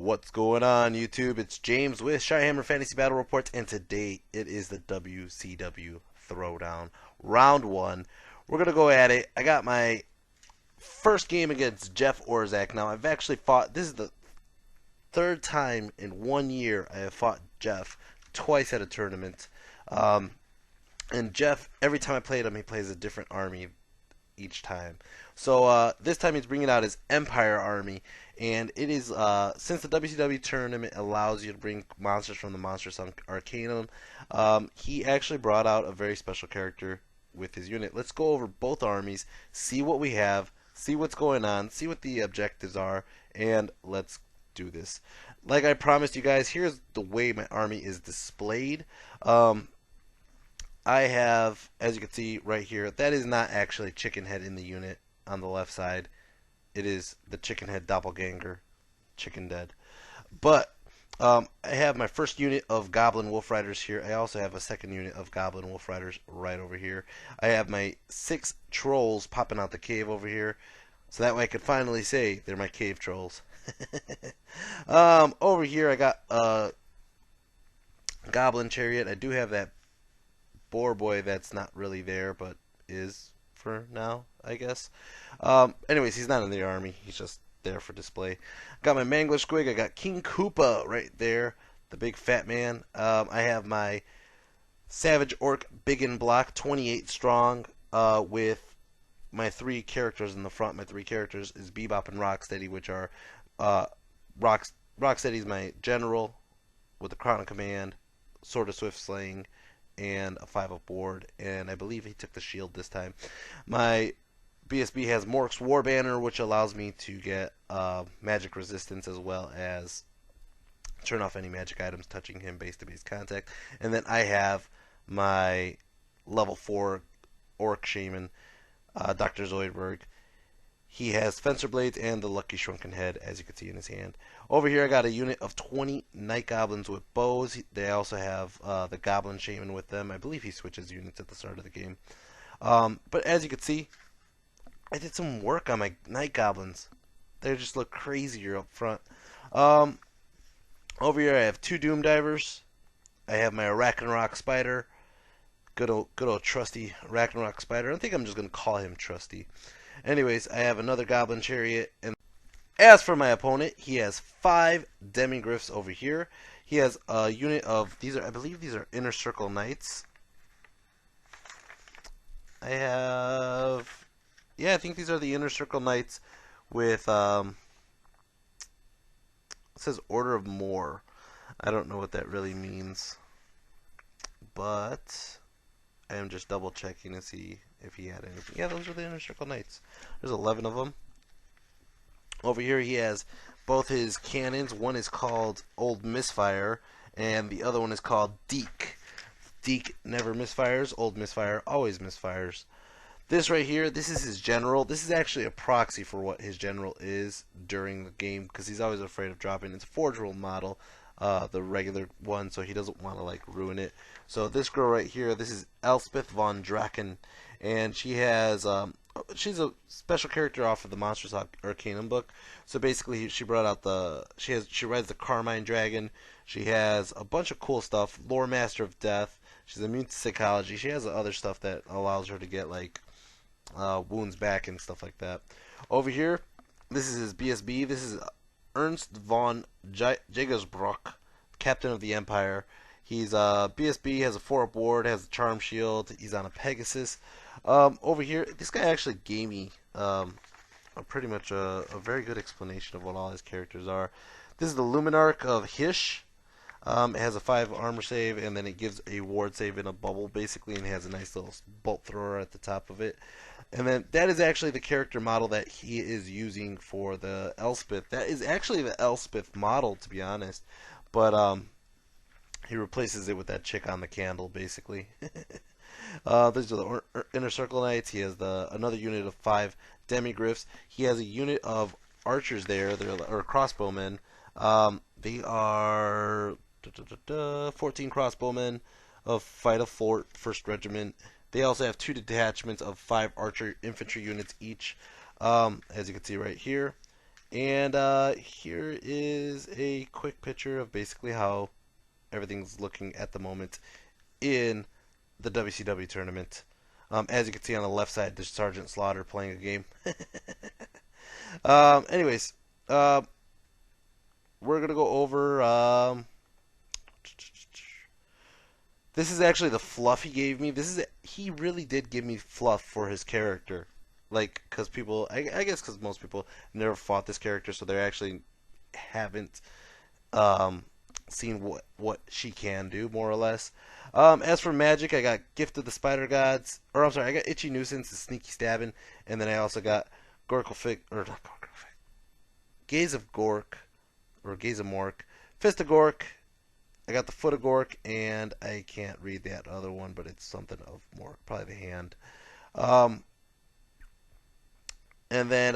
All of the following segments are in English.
What's going on, YouTube? It's James with Shyhammer Fantasy Battle Reports, and today it is the WCW Throwdown Round 1. We're going to go at it. I got my first game against Jeff Orzech. Now, I've actually fought, this is the third time in 1 year I have fought Jeff twice at a tournament. And Jeff, every time I played him, he plays a different army each time. So this time he's bringing out his Empire army, and it is since the WCW tournament allows you to bring monsters from the Monsters Arcanum, he actually brought out a very special character with his unit. Let's go over both armies, see what we have, see what's going on, see what the objectives are, and let's do this. Like I promised you guys, here's the way my army is displayed. I have, as you can see right here, that is not actually Chicken Head in the unit on the left side. It is the Chicken Head doppelganger, Chicken Dead. But I have my first unit of Goblin Wolf Riders here. I also have a second unit of Goblin Wolf Riders right over here. I have my 6 trolls popping out the cave over here, so that way I can finally say they're my cave trolls. Over here I got a Goblin Chariot. I do have that Boar Boy that's not really there, but is for now, I guess. Anyways, he's not in the army. He's just there for display. Got my Mangler Squig. I got King Koopa right there, the big fat man. I have my Savage Orc Big and Block, 28 strong, with my 3 characters in the front. My 3 characters is Bebop and Rocksteady, which are Rocksteady's my general with the Crown of Command, Sword of Swift Slaying, and a 5-up board, and I believe he took the shield this time. My BSB has Mork's War Banner, which allows me to get magic resistance as well as turn off any magic items touching him base-to-base contact. And then I have my level 4 Orc Shaman, Dr. Zoidberg. He has Fencer Blades and the Lucky Shrunken Head, as you can see in his hand. Over here I got a unit of 20 Night Goblins with bows. They also have the Goblin Shaman with them. I believe he switches units at the start of the game. But as you can see, I did some work on my Night Goblins. They just look crazier up front. Over here I have 2 Doom Divers. I have my Arachnarok Spider. Good old trusty Arachnarok Spider. I think I'm just going to call him Trusty. Anyways, I have another Goblin Chariot. And as for my opponent, he has 5 Demigryphs over here. He has a unit of, I believe these are Inner Circle Knights. I think these are the Inner Circle Knights with, it says Order of More. I don't know what that really means, but I am just double checking to see if he had anything. Yeah, those are the Inner Circle Knights. There's 11 of them. Over here he has both his cannons. One is called Old Misfire, and the other one is called Deke. Deke never misfires. Old Misfire always misfires. This right here, this is his general. This is actually a proxy for what his general is during the game, because he's always afraid of dropping. It's a Forge World model, the regular one, so he doesn't want to like ruin it. So this girl right here, this is Elspith von Draken, and she has she's a special character off of the Monsters Arcanum book. So basically, she brought out she rides the Carmine Dragon. She has a bunch of cool stuff. Lore Master of Death. She's immune to psychology. She has other stuff that allows her to get like wounds back and stuff like that. Over here, this is his BSB. This is Ernst von Jägersbrock, Captain of the Empire. He's BSB, has a 4-up board, has a Charm Shield. He's on a Pegasus. Over here, this guy actually gave me pretty much a very good explanation of what all his characters are. This is the Luminarch of Hish. It has a 5 armor save, and then it gives a ward save in a bubble, basically, and it has a nice little bolt thrower at the top of it. And then that is actually the character model that he is using for the Elspith. That is actually the Elspith model, to be honest. But he replaces it with that chick on the candle, basically. These are the Inner Circle Knights. He has another unit of 5 Demigryphs. He has a unit of archers there, or crossbowmen. They are 14 crossbowmen of Fight of Fort, 1st Regiment. They also have 2 detachments of 5 archer infantry units each, as you can see right here. And here is a quick picture of basically how everything's looking at the moment in the WCW tournament. As you can see on the left side, there's Sergeant Slaughter playing a game. Anyways, we're gonna go over. This is actually the fluff he gave me. He really did give me fluff for his character, like because people, I guess because most people never fought this character, so they actually haven't seen what she can do more or less. As for magic, I got Gift of the Spider Gods, or I'm sorry, I got Itchy Nuisance, the Sneaky Stabbing, and then I also got Gorkle or not Gorkle Gaze of Gork, or Gaze of Mork, Fist of Gork. I got the Foot of Gork, and I can't read that other one, but it's something of Mork, probably the hand. And then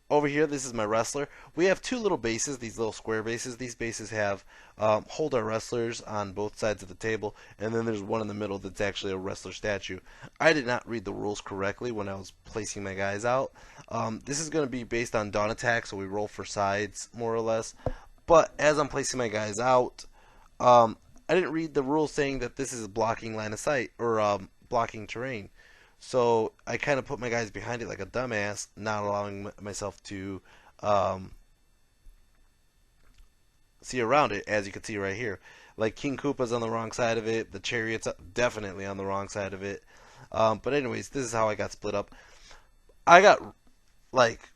over here, this is my wrestler. We have two little bases, these little square bases. These bases have hold our wrestlers on both sides of the table, and then there's one in the middle that's actually a wrestler statue. I did not read the rules correctly when I was placing my guys out. This is going to be based on dawn attack, so we roll for sides, more or less. But as I'm placing my guys out, I didn't read the rules saying that this is blocking line of sight, or blocking terrain. So I kind of put my guys behind it like a dumbass, not allowing myself to see around it, as you can see right here. Like King Koopa's on the wrong side of it, the Chariot's definitely on the wrong side of it. But anyways, this is how I got split up. I got, like,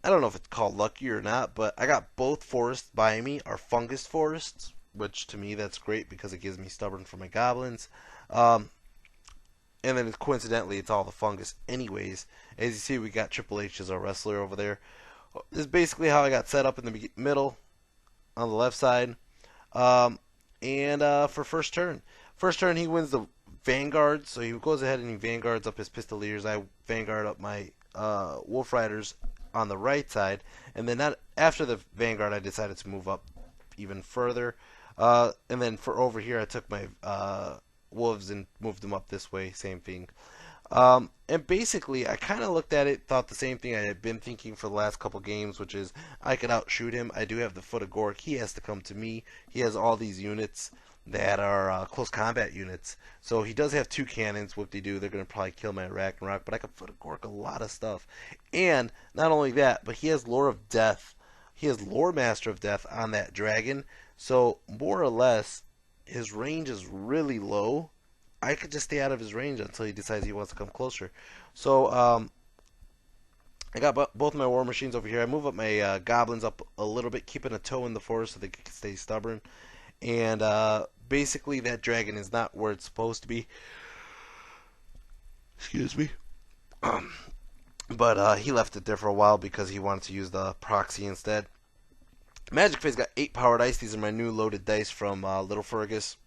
I don't know if it's called lucky or not, but I got both forests by me are fungus forests, which to me that's great because it gives me stubborn for my goblins. And then coincidentally, it's all the fungus anyways. As you see, we got Triple H as our wrestler over there. This is basically how I got set up in the middle on the left side. For first turn. First turn, he wins the Vanguard, so he goes ahead and he Vanguards up his Pistoliers. I Vanguard up my Wolf Riders on the right side. And then after the Vanguard, I decided to move up even further. And then for over here, I took my Wolves and moved them up this way, same thing. And basically, I kind of looked at it, thought the same thing I had been thinking for the last couple games, which is I could outshoot him. I do have the Foot of Gork. He has to come to me. He has all these units that are close combat units. So he does have two cannons, whoop-de-doo. They're going to probably kill my Ragnarok, but I can Foot of Gork a lot of stuff. And not only that, but he has Lore of Death. He has Lore Master of Death on that dragon. So more or less, his range is really low. I could just stay out of his range until he decides he wants to come closer. So I got both my war machines over here. I move up my goblins up a little bit, keeping a toe in the forest so they can stay stubborn. And basically that dragon is not where it's supposed to be. Excuse me. But he left it there for a while because he wanted to use the proxy instead. Magic Face got 8 power dice. These are my new loaded dice from Little Fergus.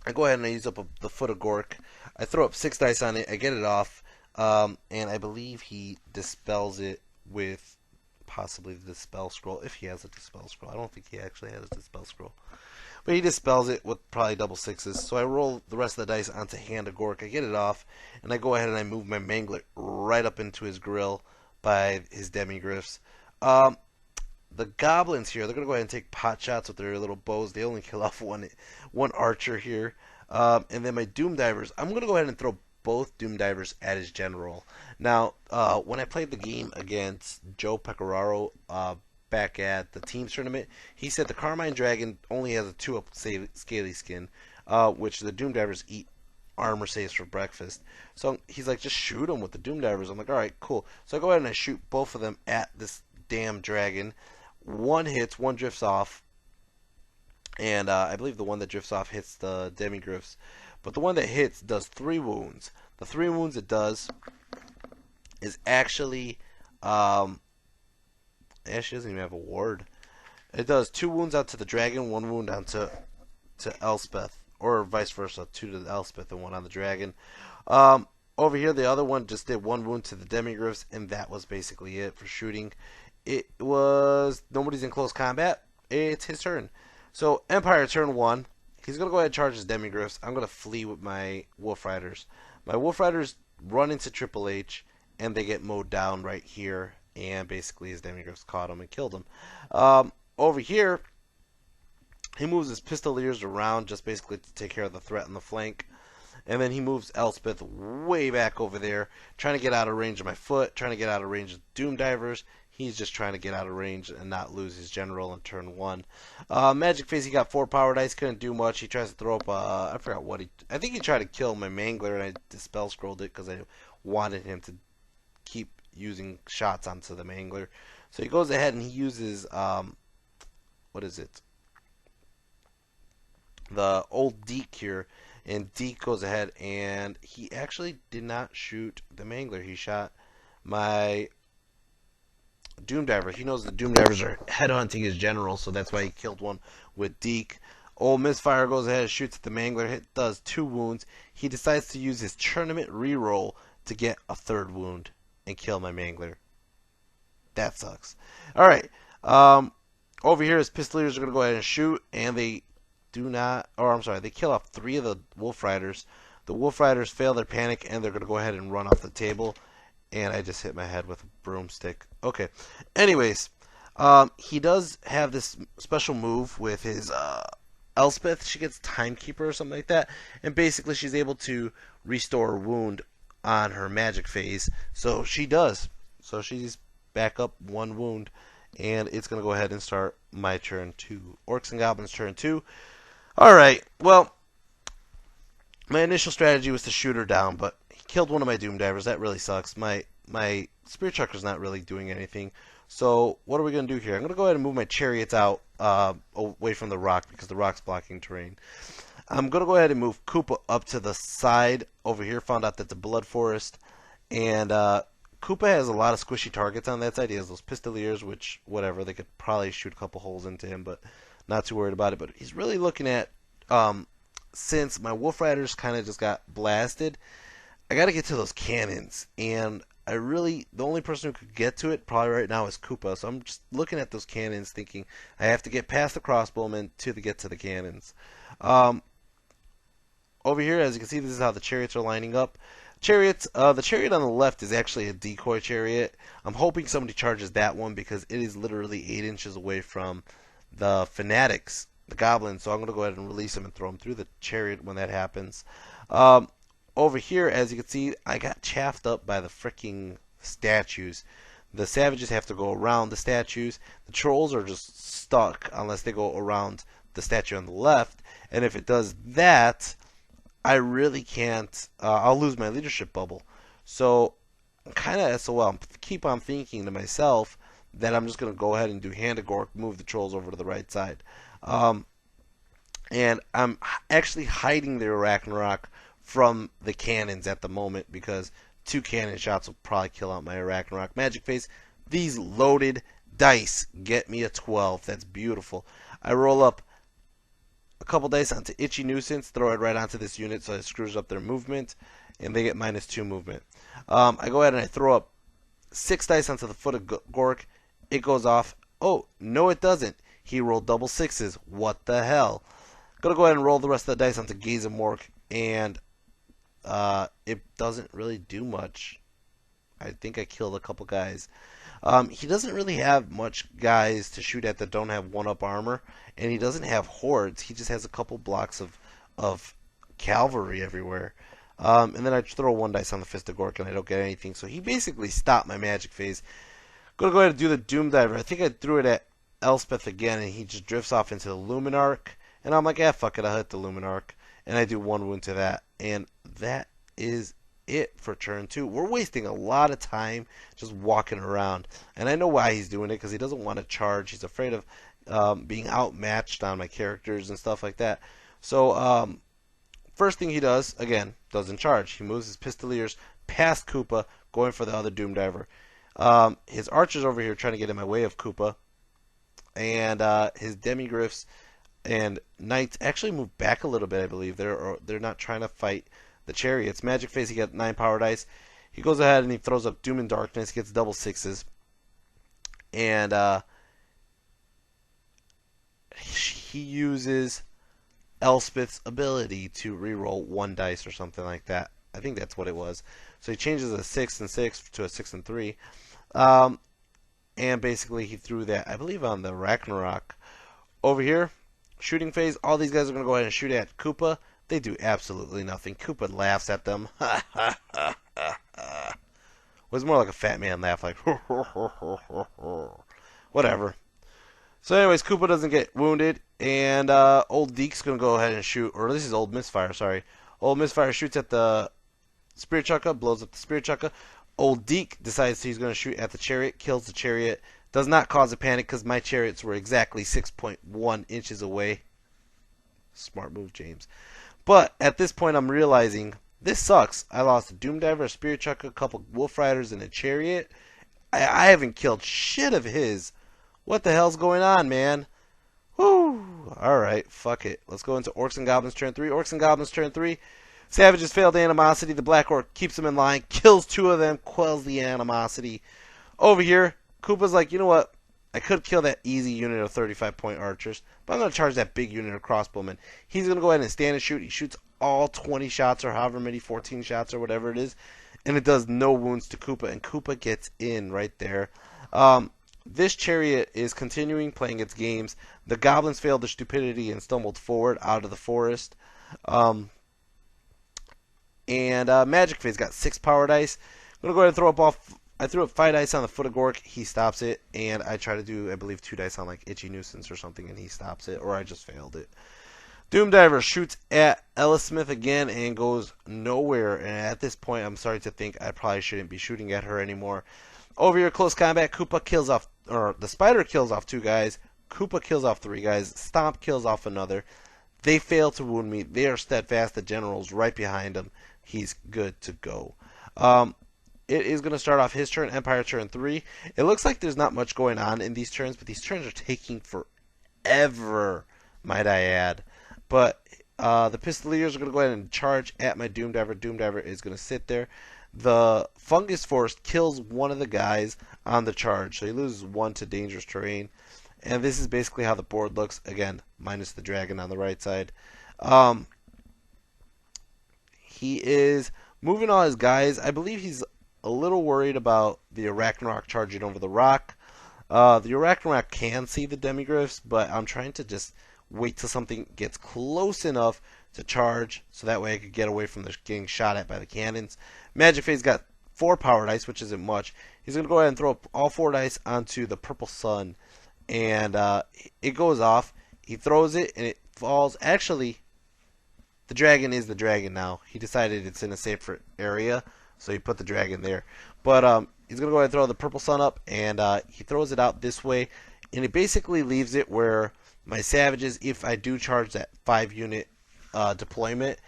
I go ahead and I use up the Foot of Gork. I throw up 6 dice on it. I get it off. And I believe he dispels it with possibly the Dispel Scroll. If he has a Dispel Scroll. I don't think he actually has a Dispel Scroll. But he dispels it with probably double 6s. So I roll the rest of the dice onto Hand of Gork. I get it off. And I go ahead and I move my Mangler right up into his grill by his Demigryphs. The goblins here, they're going to go ahead and take pot shots with their little bows. They only kill off one archer here. And then my Doom Divers, I'm going to go ahead and throw both Doom Divers at his general. Now, when I played the game against Joe Pecoraro back at the teams tournament, he said the Carmine Dragon only has a 2-up scaly skin, which the Doom Divers eat armor saves for breakfast. So he's like, just shoot them with the Doom Divers. I'm like, alright, cool. So I go ahead and I shoot both of them at this damn dragon. One hits, one drifts off, and I believe the one that drifts off hits the Demigryphs, but the one that hits does 3 wounds. The 3 wounds it does is actually doesn't even have a ward. It does 2 wounds out to the dragon, 1 wound down to Elspeth, or vice versa, 2 to the Elspeth and 1 on the dragon. Over here, the other one just did 1 wound to the Demigryphs, and that was basically it for shooting. It was nobody's in close combat. It's his turn. So Empire turn 1. He's gonna go ahead and charge his Demigryphs. I'm gonna flee with my Wolf Riders. My Wolf Riders run into Triple H, and they get mowed down right here and basically his demigriffs caught him and killed him. Over here, he moves his pistoliers around just basically to take care of the threat on the flank. And then he moves Elspith way back over there, trying to get out of range of my foot, trying to get out of range of Doom Divers. He's just trying to get out of range and not lose his general in turn 1. Magic Face, he got 4 power dice, couldn't do much. He tries to throw up, I forgot what I think he tried to kill my Mangler, and I dispel scrolled it because I wanted him to keep using shots onto the Mangler. So he goes ahead and he uses, what is it? The old Deke here. And Deke goes ahead and he actually did not shoot the Mangler. He shot my Doom Diver. He knows the Doom Divers are headhunting his general, so that's why he killed one with Deke. Old Misfire goes ahead and shoots at the Mangler. Does 2 wounds. He decides to use his tournament reroll to get a 3rd wound and kill my Mangler. That sucks. Alright. Over here, his pistoliers are going to go ahead and shoot, and they they kill off 3 of the Wolf Riders. The Wolf Riders fail their panic, and they're going to go ahead and run off the table. And I just hit my head with a broomstick. Okay. Anyways, he does have this special move with his Elspith. She gets Timekeeper or something like that. And basically, she's able to restore a wound on her magic phase. So she does. So she's back up 1 wound. And it's going to go ahead and start my turn 2. Orcs and Goblins turn 2. Alright, well, my initial strategy was to shoot her down, but he killed one of my Doom Divers. That really sucks. My Spear Chucker's not really doing anything. So what are we going to do here? I'm going to go ahead and move my Chariots out away from the rock because the rock's blocking terrain. I'm going to go ahead and move Koopa up to the side over here. Found out that the Blood Forest. And Koopa has a lot of squishy targets on that side. He has those Pistoliers, which, whatever, they could probably shoot a couple holes into him, but not too worried about it. But he's really looking at, since my Wolf Riders kind of just got blasted, I got to get to those cannons. And the only person who could get to it probably right now is Koopa. So I'm just looking at those cannons thinking I have to get past the crossbowmen to get to the cannons. Over here, as you can see, this is how the chariots are lining up. Chariots, the chariot on the left is actually a decoy chariot. I'm hoping somebody charges that one because it is literally 8 inches away from the Fanatics, the Goblins. So I'm going to go ahead and release them and throw them through the chariot when that happens. Over here, as you can see, I got chaffed up by the freaking statues. The savages have to go around the statues. The trolls are just stuck unless they go around the statue on the left. And if it does that, I really can't. I'll lose my leadership bubble. So I'm kind of SOL. I keep on thinking to myself that I'm just going to go ahead and do Hand of Gork, move the trolls over to the right side. And I'm actually hiding the Arachnarok from the cannons at the moment because 2 cannon shots will probably kill out my Arachnarok. Magic Face, these loaded dice get me a 12. That's beautiful. I roll up a couple dice onto Itchy Nuisance, throw it right onto this unit so it screws up their movement, and they get -2 movement. I go ahead and I throw up 6 dice onto the foot of Gork. It goes off. Oh, no it doesn't. He rolled double 6s. What the hell? Gonna go ahead and roll the rest of the dice onto Gaze and Mork, and it doesn't really do much. I think I killed a couple guys. He doesn't really have much guys to shoot at that don't have 1-up armor, and he doesn't have hordes. He just has a couple blocks of cavalry everywhere. And then I throw 1 dice on the Fist of Gork, and I don't get anything. So he basically stopped my magic phase. Gonna go ahead and do the Doom Diver. I think I threw it at Elspeth again, and he just drifts off into the Luminarch. And I'm like, fuck it, I'll hit the Luminarch. And I do 1 wound to that. And that is it for turn 2. We're wasting a lot of time just walking around. And I know why he's doing it, because he doesn't want to charge. He's afraid of being outmatched on my characters and stuff like that. So, first thing he does, again, doesn't charge. He moves his Pistoliers past Koopa, going for the other Doom Diver. His archers over here trying to get in my way of Koopa. And his Demigriffs and Knights actually move back a little bit, I believe. They're not trying to fight the chariots. Magic Face, he got 9 power dice. He goes ahead and he throws up Doom and Darkness, gets double 6s. And he uses Elspeth's ability to reroll 1 dice or something like that. I think that's what it was. So he changes a 6 and 6 to a 6 and 3. and basically he threw that, I believe, on the Ragnarok. Over here, shooting phase, all these guys are going to go ahead and shoot at Koopa. They do absolutely nothing. Koopa laughs at them. Ha ha ha ha ha. Was more like a fat man laugh, like whatever. So anyways, Koopa doesn't get wounded, and Old Deke's going to go ahead and shoot, or this is Old Misfire, sorry. Old Misfire shoots at the Spirit Chukka, blows up the Spirit Chukka. Old Deke decides he's going to shoot at the Chariot, kills the Chariot. Does not cause a panic because my Chariots were exactly 6.1 inches away. Smart move, James. But at this point, I'm realizing this sucks. I lost a Doom Diver, a Spirit Chukka, a couple Wolf Riders, and a Chariot. I haven't killed shit of his. What the hell's going on, man? Whew. Alright, fuck it. Let's go into Orcs and Goblins turn 3. Orcs and Goblins turn 3. Savages failed animosity. The Black Orc keeps them in line, kills 2 of them, quells the animosity. Over here, Koopa's like, you know what? I could kill that easy unit of 35-point archers, but I'm going to charge that big unit of crossbowmen. He's going to go ahead and stand and shoot. He shoots all 20 shots or however many, 14 shots or whatever it is, and it does no wounds to Koopa, and Koopa gets in right there. This Chariot is continuing playing its games. The Goblins failed their stupidity and stumbled forward out of the forest. Magic Phase got 6 power dice. I'm going to go ahead and throw up all... I threw up 5 dice on the Foot of Gork. He stops it. And I try to do, I believe, 2 dice on like Itchy Nuisance or something, and he stops it. Or I just failed it. Doom Diver shoots at Elspith again and goes nowhere. And at this point, I'm starting to think I probably shouldn't be shooting at her anymore. Over here, close combat. Koopa kills off... Or the Spider kills off 2 guys. Koopa kills off 3 guys. Stomp kills off another. They fail to wound me. They are steadfast. The General's right behind him. He's good to go. It is going to start off his turn, Empire turn 3. It looks like there's not much going on in these turns, but these turns are taking forever, might I add. But the Pistoliers are going to go ahead and charge at my Doom Diver. Doom Diver is going to sit there. The Fungus Force kills one of the guys on the charge, so he loses 1 to dangerous terrain. And this is basically how the board looks. Again, minus the dragon on the right side. He is moving all his guys. I believe he's a little worried about the Arachnarok charging over the rock. The Arachnarok can see the Demigryphs, but I'm trying to just wait till something gets close enough to charge, so that way I could get away from getting shot at by the cannons. Magic Phase got 4 power dice, which isn't much. He's going to go ahead and throw up all 4 dice onto the Purple Sun, and it goes off. He throws it, and it falls. Actually, the dragon is the dragon now. He decided it's in a safer area, so he put the dragon there. But he's going to go ahead and throw the Purple Sun up, and he throws it out this way, and it basically leaves it where my Savages, if I do charge that 5-unit deployment,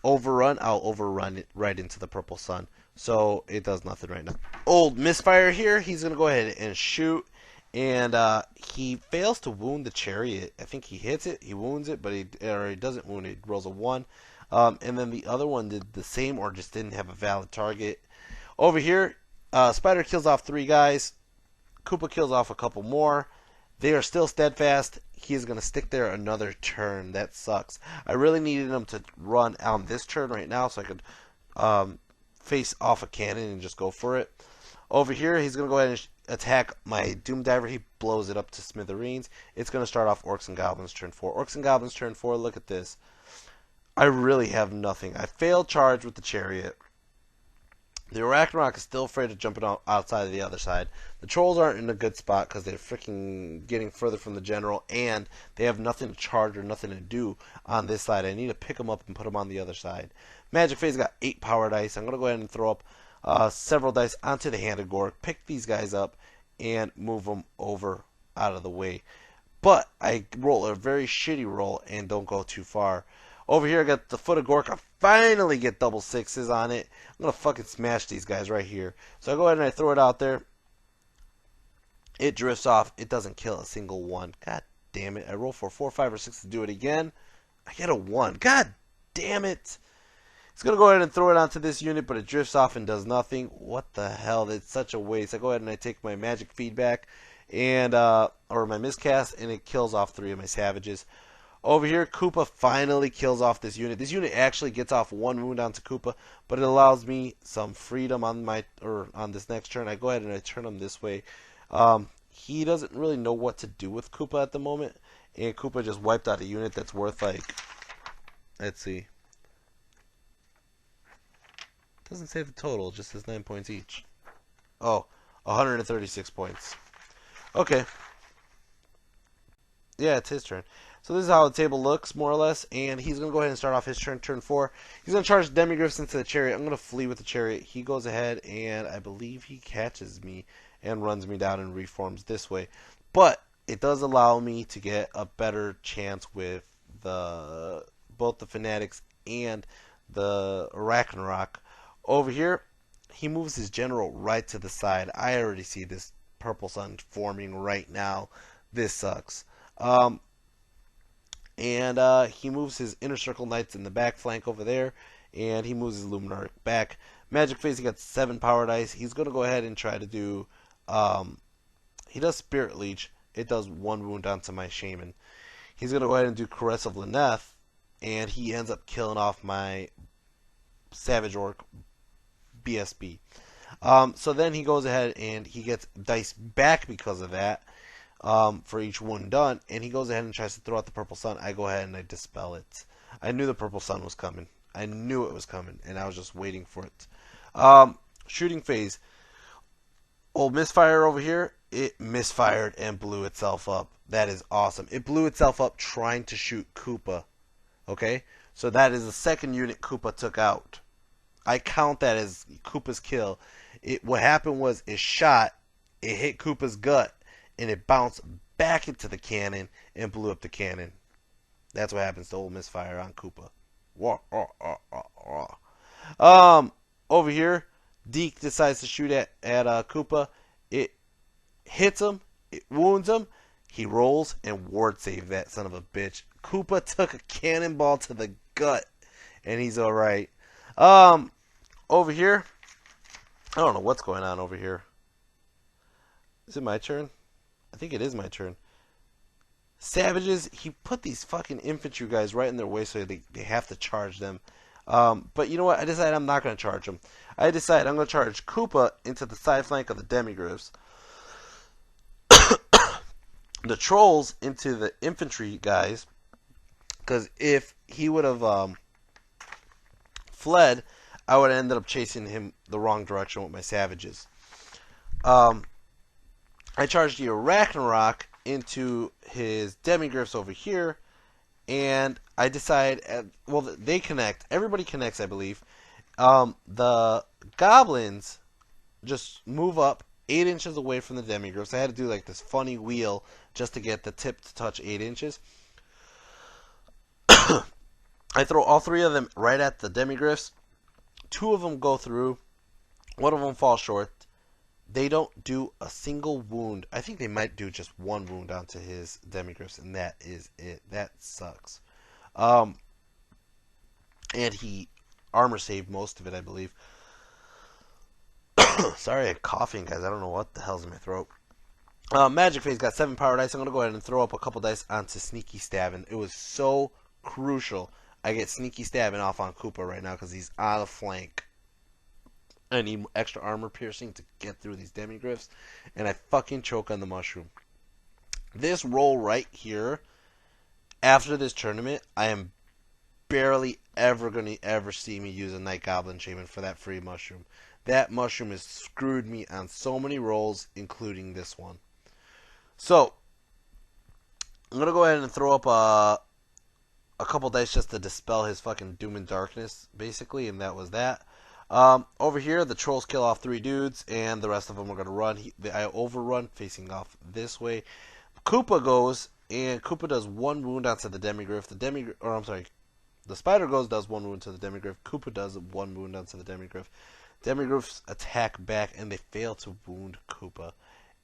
overrun, I'll overrun it right into the Purple Sun. So it does nothing right now. Old Misfire here, he's going to go ahead and shoot, and he fails to wound the Chariot. I think he hits it, he wounds it, but he doesn't wound it. He rolls a 1. And then the other one did the same or just didn't have a valid target. Over here, Spider kills off 3 guys. Koopa kills off a couple more. They are still steadfast. He is going to stick there another turn. That sucks. I really needed him to run on this turn right now so I could face off a cannon and just go for it. Over here, he's going to go ahead and attack my Doom Diver. He blows it up to smithereens. It's going to start off Orcs and Goblins turn 4. Orcs and Goblins turn 4. Look at this. I really have nothing. I failed charge with the Chariot. The Arachnarok is still afraid of jumping outside of the other side. The Trolls aren't in a good spot because they're freaking getting further from the General, and they have nothing to charge or nothing to do on this side. I need to pick them up and put them on the other side. Magic Phase got 8 power dice. I'm going to go ahead and throw up several dice onto the Hand of Gork, pick these guys up, and move them over out of the way. But I roll a very shitty roll and don't go too far. Over here, I got the Foot of Gork. I finally get double 6s on it. I'm going to fucking smash these guys right here. So I go ahead and I throw it out there. It drifts off. It doesn't kill a single one. God damn it. I roll for 4, 5, or 6 to do it again. I get a 1. God damn it. It's going to go ahead and throw it onto this unit, but it drifts off and does nothing. What the hell? It's such a waste. I go ahead and I take my magic feedback, and or my miscast, and it kills off 3 of my Savages. Over here, Koopa finally kills off this unit. This unit actually gets off 1 wound onto Koopa, but it allows me some freedom on on this next turn. I go ahead and I turn them this way. he doesn't really know what to do with Koopa at the moment. And Koopa just wiped out a unit that's worth like, let's see. Doesn't say the total, it just says 9 points each. Oh, 136 points. Okay. Yeah, it's his turn. So this is how the table looks, more or less. And he's going to go ahead and start off his turn, turn 4. He's going to charge Demigryphs into the chariot. I'm going to flee with the chariot. He goes ahead, and I believe he catches me and runs me down and reforms this way. But it does allow me to get a better chance with both the Fanatics and the Ragnarok. Over here, he moves his general right to the side. I already see this purple sun forming right now. This sucks. He moves his Inner Circle Knights in the back flank over there, and he moves his Luminarch back. Magic Phase, he got 7 power dice. He's going to go ahead and try to do, he does Spirit Leech. It does 1 wound onto my Shaman. He's going to go ahead and do Caress of Lyneth, and he ends up killing off my Savage Orc BSB. So then he goes ahead and he gets dice back because of that. For each wound done, and he goes ahead and tries to throw out the purple sun. I go ahead and I dispel it. I knew the purple sun was coming. I knew it was coming, and I was just waiting for it. Shooting phase. Old misfire over here, it misfired and blew itself up. That is awesome. It blew itself up trying to shoot Koopa. Okay? So that is the second unit Koopa took out. I count that as Koopa's kill. What happened was it shot, it hit Koopa's gut, and it bounced back into the cannon and blew up the cannon. That's what happens to old misfire on Koopa. Over here, Deke decides to shoot at Koopa. It hits him, it wounds him, he rolls and ward save that son of a bitch. Koopa took a cannonball to the gut, and he's alright. Over here, I don't know what's going on over here. Is it my turn? I think it is my turn. Savages, he put these fucking infantry guys right in their way so they have to charge them. But you know what? I decided I'm not going to charge them. I decided I'm going to charge Koopa into the side flank of the Demigryphs. The Trolls into the infantry guys. Because if he would have fled, I would have ended up chasing him the wrong direction with my Savages. I charged the Ragnarok into his Demigryphs over here, and I decide, well, they connect. Everybody connects, I believe. The Goblins just move up 8 inches away from the Demigryphs. I had to do like this funny wheel just to get the tip to touch 8 inches. I throw all 3 of them right at the Demigryphs. 2 of them go through. 1 of them falls short. They don't do a single wound. I think they might do just 1 wound onto his Demigryphs, and that is it. That sucks. And he armor saved most of it, I believe. Sorry, I'm coughing, guys. I don't know what the hell's in my throat. Magic Phase got 7 power dice. I'm going to go ahead and throw up a couple dice onto Sneaky Stabbing. It was so crucial I get Sneaky Stabbing off on Koopa right now because he's on the flank. I need extra armor piercing to get through these Demigryphs, and I fucking choke on the mushroom. This roll right here, after this tournament, I am barely ever going to ever see me use a Night Goblin Shaman for that free mushroom. That mushroom has screwed me on so many rolls, including this one. So, I'm going to go ahead and throw up a couple dice just to dispel his fucking doom and darkness, basically, and that was that. Over here, the Trolls kill off 3 dudes, and the rest of them are going to run. I overrun, facing off this way. Koopa goes, and Koopa does 1 wound onto the Demigryph. The Spider goes, does 1 wound to the Demigryph. Koopa does 1 wound onto the Demigryph. Demigryphs attack back, and they fail to wound Koopa.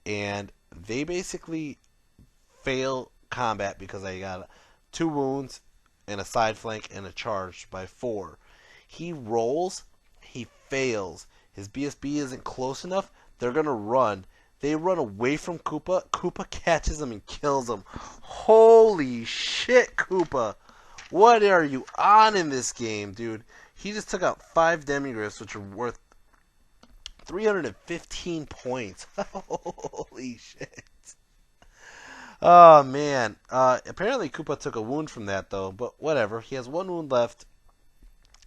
And they basically fail combat because I got 2 wounds, and a side flank, and a charge by 4. He rolls. He fails. His BSB isn't close enough. They're going to run. They run away from Koopa. Koopa catches them and kills them. Holy shit, Koopa. What are you on in this game, dude? He just took out 5 Demigryphs, which are worth 315 points. Holy shit. Oh man. Apparently Koopa took a wound from that though, but whatever. He has one wound left.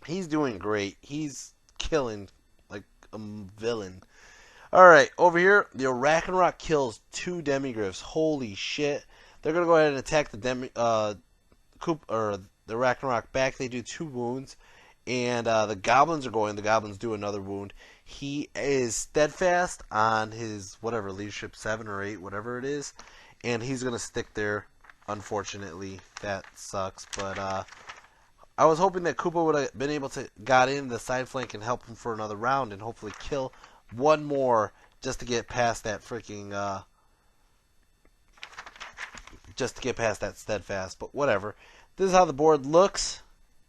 He's doing great. He's killing like a villain. All right, over here, the Arachnarok kills 2 Demigryphs. Holy shit! They're gonna go ahead and attack the the Arachnarok back. They do 2 wounds, and the Goblins are going. The Goblins do another wound. He is steadfast on his whatever leadership 7 or 8, whatever it is, and he's gonna stick there. Unfortunately, that sucks. But I was hoping that Koopa would have been able to got in the side flank and help him for another round and hopefully kill one more just to get past that freaking just to get past that steadfast. But whatever. This is how the board looks.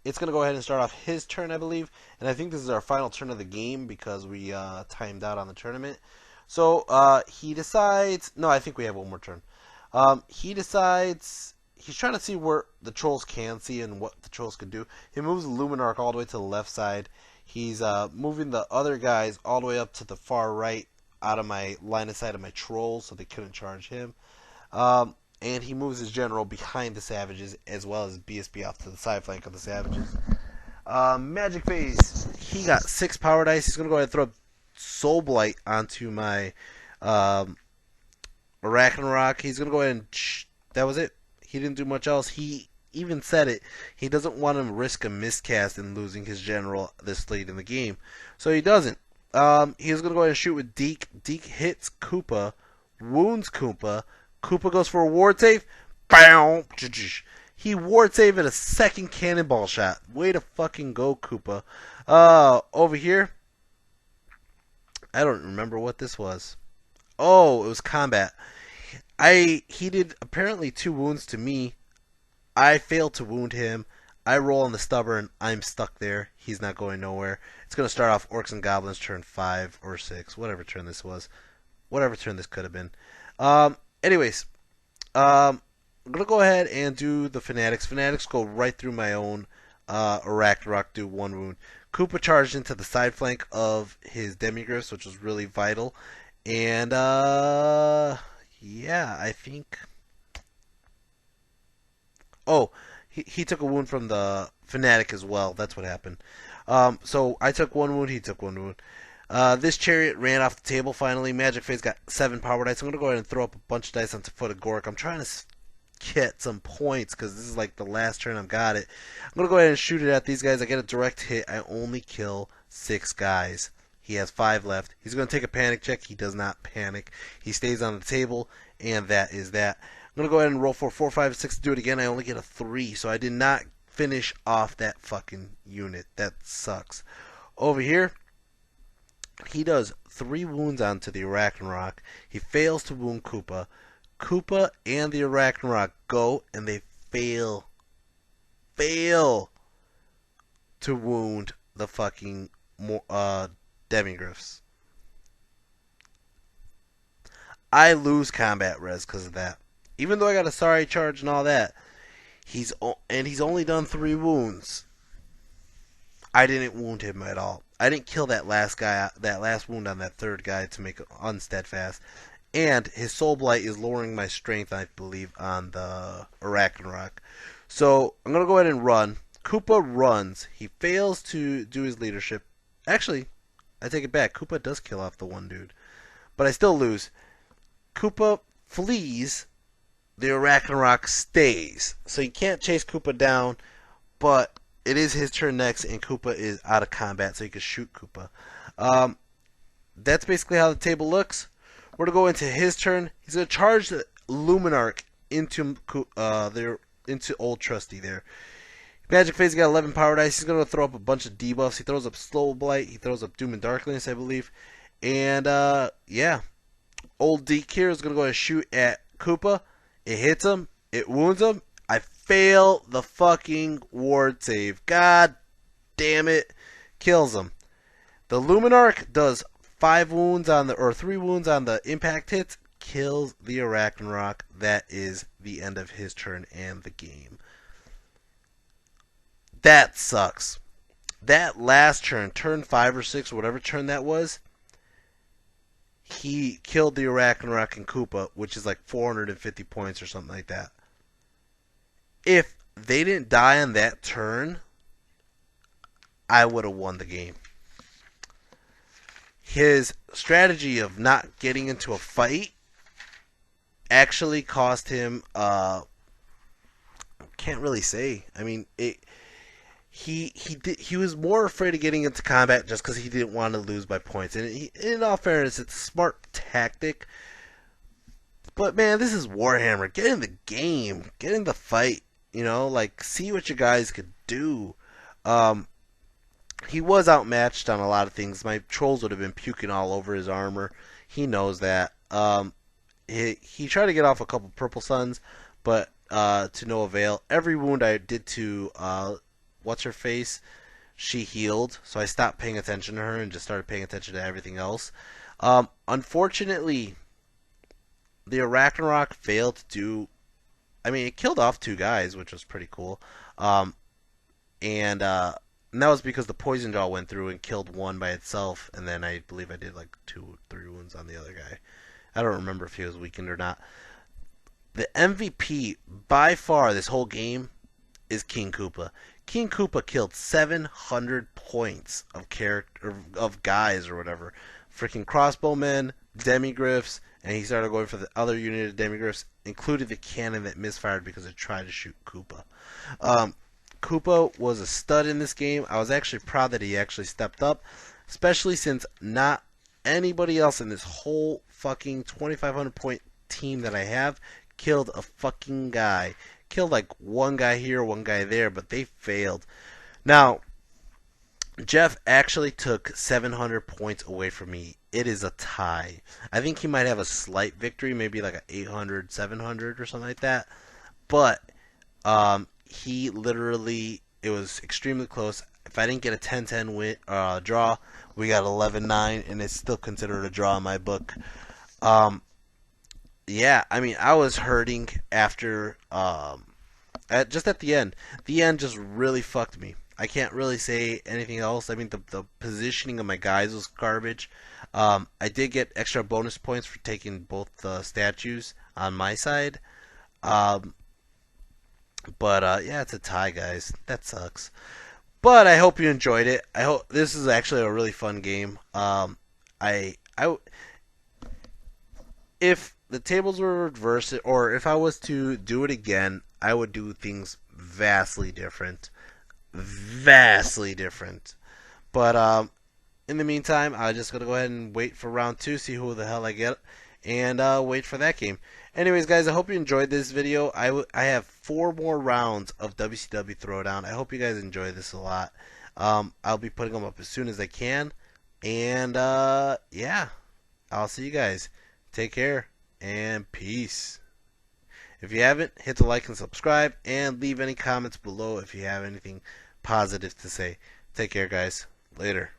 It's going to go ahead and start off his turn, I believe. And I think this is our final turn of the game because we timed out on the tournament. So he decides... No, I think we have one more turn. He decides... He's trying to see where the trolls can see and what the trolls can do. He moves the Luminarch all the way to the left side. He's moving the other guys all the way up to the far right out of my line of sight of my trolls so they couldn't charge him. And he moves his general behind the savages as well as BSB off to the side flank of the savages. Magic Phase, he got 6 power dice. He's going to go ahead and throw Soul Blight onto my Arachnarok. He's going to go ahead and... That was it. He didn't do much else. He even said it. He doesn't want to risk a miscast and losing his general this late in the game. So he doesn't. He's going to go ahead and shoot with Deke. Deke hits Koopa, wounds Koopa. Koopa goes for a ward save. Bow! He ward saved at a second cannonball shot. Way to fucking go, Koopa. Over here, I don't remember what this was. Oh, it was combat. He did apparently 2 wounds to me. I failed to wound him. I roll on the stubborn. I'm stuck there. He's not going nowhere. It's going to start off Orcs and Goblins turn 5 or 6. Whatever turn this was. Whatever turn this could have been. Anyways. I'm going to go ahead and do the Fanatics. Fanatics go right through my own Arachnarok, do 1 wound. Koopa charged into the side flank of his Demigryphs, which was really vital. And, yeah, I think... Oh, he took a wound from the Fanatic as well. That's what happened. So I took 1 wound, he took 1 wound. This Chariot ran off the table finally. Magic Phase got 7 power dice. I'm going to go ahead and throw up a bunch of dice onto Foot of Gork. I'm trying to get some points because this is like the last turn I've got it. I'm going to go ahead and shoot it at these guys. I get a direct hit. I only kill 6 guys. He has 5 left. He's going to take a panic check. He does not panic. He stays on the table, and that is that. I'm going to go ahead and roll for 4, 5, 6 to do it again. I only get a 3, so I did not finish off that fucking unit. That sucks. Over here, he does 3 wounds onto the Arachnarok. He fails to wound Koopa. Koopa and the Arachnarok go, and they fail to wound the fucking Demigryphs. I lose combat res because of that. Even though I got a sorry charge and all that, he's only done 3 wounds. I didn't wound him at all. I didn't kill that last guy, that last wound on that 3rd guy to make it unsteadfast. And his Soul Blight is lowering my strength, I believe, on the Arachnarok. So I'm going to go ahead and run. Koopa runs. He fails to do his leadership. Actually, I take it back. Koopa does kill off the one dude. But I still lose. Koopa flees. The Arachnarok stays. So you can't chase Koopa down, but it is his turn next, and Koopa is out of combat, so you can shoot Koopa. That's basically how the table looks. We're going to go into his turn. He's going to charge the Luminarch into Old Trusty there. Magic Phase got 11 power dice. He's going to throw up a bunch of debuffs. He throws up Slow Blight. He throws up Doom and Darkness, I believe. And, yeah. Old Deke here is going to go ahead and shoot at Koopa. It hits him. It wounds him. I fail the fucking ward save. God damn it. Kills him. The Luminarch does 3 wounds on the impact hits. Kills the Arachnarok. That is the end of his turn and the game. That sucks. That last turn, turn 5 or 6, whatever turn that was, he killed the Arachnarok and Koopa, which is like 450 points or something like that. If they didn't die on that turn, I would have won the game. His strategy of not getting into a fight actually cost him, can't really say. I mean, he was more afraid of getting into combat just because he didn't want to lose by points. And in all fairness, it's a smart tactic. But man, this is Warhammer. Get in the game. Get in the fight. You know, like, see what you guys could do. He was outmatched on a lot of things. My trolls would have been puking all over his armor. He knows that. He tried to get off a couple purple suns, but to no avail. Every wound I did to what's her face, she healed. So I stopped paying attention to her and just started paying attention to everything else. Unfortunately, the Arachnarok failed to do. I mean, it killed off 2 guys, which was pretty cool. And that was because the poison jaw went through and killed 1 by itself, and then I believe I did like 2 or 3 wounds on the other guy. I don't remember if he was weakened or not. The MVP by far this whole game is King Koopa. King Koopa killed 700 points of character of guys or whatever. Freaking crossbowmen, demigriffs, and he started going for the other unit of demigriffs, including the cannon that misfired because it tried to shoot Koopa. Koopa was a stud in this game. I was actually proud that he actually stepped up, especially since not anybody else in this whole fucking 2,500 point team that I have killed a fucking guy. Killed like 1 guy here, 1 guy there, but they failed. Now, Jeff actually took 700 points away from me. It is a tie. I think he might have a slight victory, maybe like a 800, 700 or something like that. But he literally, it was extremely close. If I didn't get a 10-10 win, draw, we got 11-9, and it's still considered a draw in my book. Yeah, I mean, I was hurting after, just at the end. The end just really fucked me. I can't really say anything else. I mean, the positioning of my guys was garbage. I did get extra bonus points for taking both the statues on my side. But yeah, it's a tie, guys. That sucks. But I hope you enjoyed it. I hope this is actually a really fun game. If the tables were reversed, or if I was to do it again, I would do things vastly different. Vastly different. But in the meantime, I'm just going to go ahead and wait for round 2, see who the hell I get, and wait for that game. Anyways, guys, I hope you enjoyed this video. I have 4 more rounds of WCW Throwdown. I hope you guys enjoy this a lot. I'll be putting them up as soon as I can. And, yeah, I'll see you guys. Take care, and peace. If you haven't, hit the like and subscribe, and leave any comments below if you have anything positive to say. Take care, guys. Later.